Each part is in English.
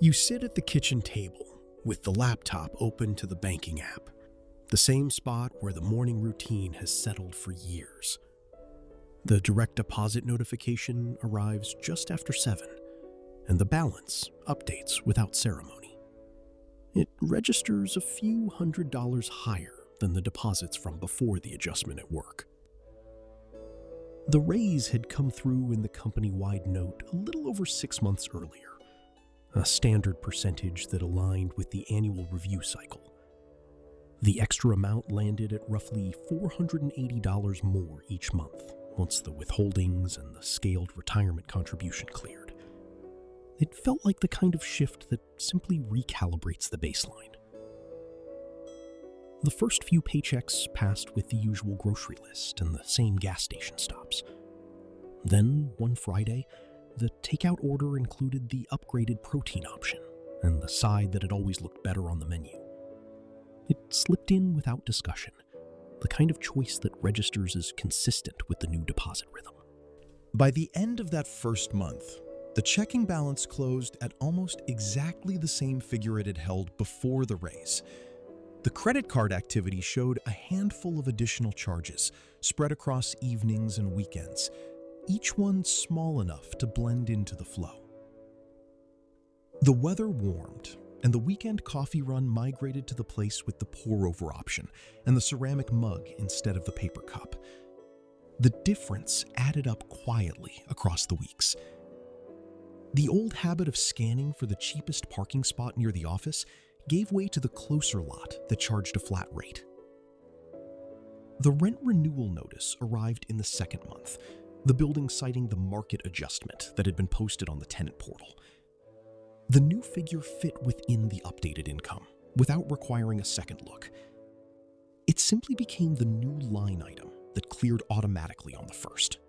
You sit at the kitchen table with the laptop open to the banking app, the same spot where the morning routine has settled for years. The direct deposit notification arrives just after 7, and the balance updates without ceremony. It registers a few $100s higher than the deposits from before the adjustment at work. The raise had come through in the company-wide note a little over 6 months earlier, a standard percentage that aligned with the annual review cycle. The extra amount landed at roughly $480 more each month once the withholdings and the scaled retirement contribution cleared. It felt like the kind of shift that simply recalibrates the baseline. The first few paychecks passed with the usual grocery list and the same gas station stops. Then, one Friday, the takeout order included the upgraded protein option and the side that had always looked better on the menu. It slipped in without discussion, the kind of choice that registers as consistent with the new deposit rhythm. By the end of that first month, the checking balance closed at almost exactly the same figure it had held before the raise. The credit card activity showed a handful of additional charges spread across evenings and weekends, each one small enough to blend into the flow. The weather warmed, and the weekend coffee run migrated to the place with the pour-over option and the ceramic mug instead of the paper cup. The difference added up quietly across the weeks. The old habit of scanning for the cheapest parking spot near the office gave way to the closer lot that charged a flat rate. The rent renewal notice arrived in the second month, the building citing the market adjustment that had been posted on the tenant portal. The new figure fit within the updated income, without requiring a second look. It simply became the new line item that cleared automatically on the first.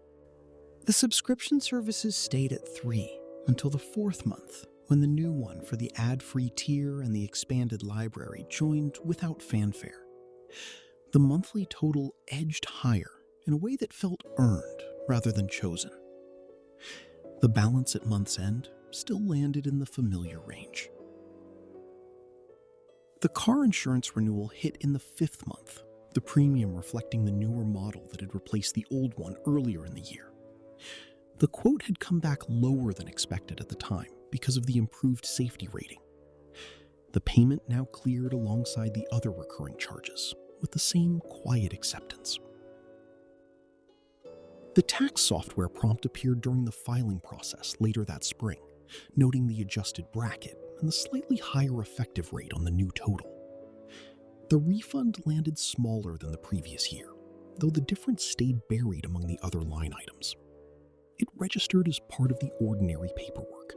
The subscription services stayed at 3 until the 4th month, when the new one for the ad-free tier and the expanded library joined without fanfare. The monthly total edged higher in a way that felt earned rather than chosen. The balance at month's end still landed in the familiar range. The car insurance renewal hit in the 5th month, the premium reflecting the newer model that had replaced the old one earlier in the year. The quote had come back lower than expected at the time because of the improved safety rating. The payment now cleared alongside the other recurring charges, with the same quiet acceptance. The tax software prompt appeared during the filing process later that spring, noting the adjusted bracket and the slightly higher effective rate on the new total. The refund landed smaller than the previous year, though the difference stayed buried among the other line items. It registered as part of the ordinary paperwork.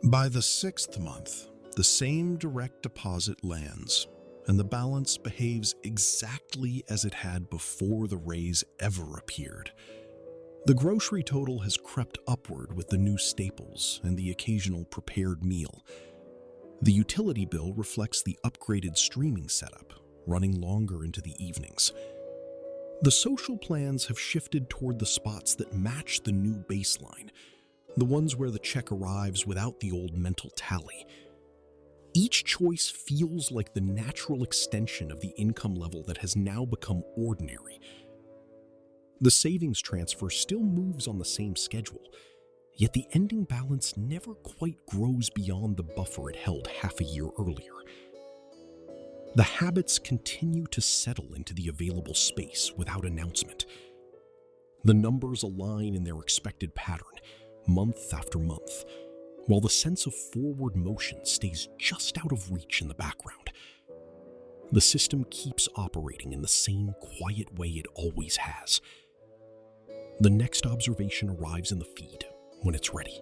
By the 6th month, the same direct deposit lands, and the balance behaves exactly as it had before the raise ever appeared. The grocery total has crept upward with the new staples and the occasional prepared meal. The utility bill reflects the upgraded streaming setup, running longer into the evenings. The social plans have shifted toward the spots that match the new baseline, the ones where the check arrives without the old mental tally. Each choice feels like the natural extension of the income level that has now become ordinary. The savings transfer still moves on the same schedule, yet the ending balance never quite grows beyond the buffer it held half a year earlier. The habits continue to settle into the available space without announcement. The numbers align in their expected pattern, month after month, while the sense of forward motion stays just out of reach in the background. The system keeps operating in the same quiet way it always has. The next observation arrives in the feed when it's ready.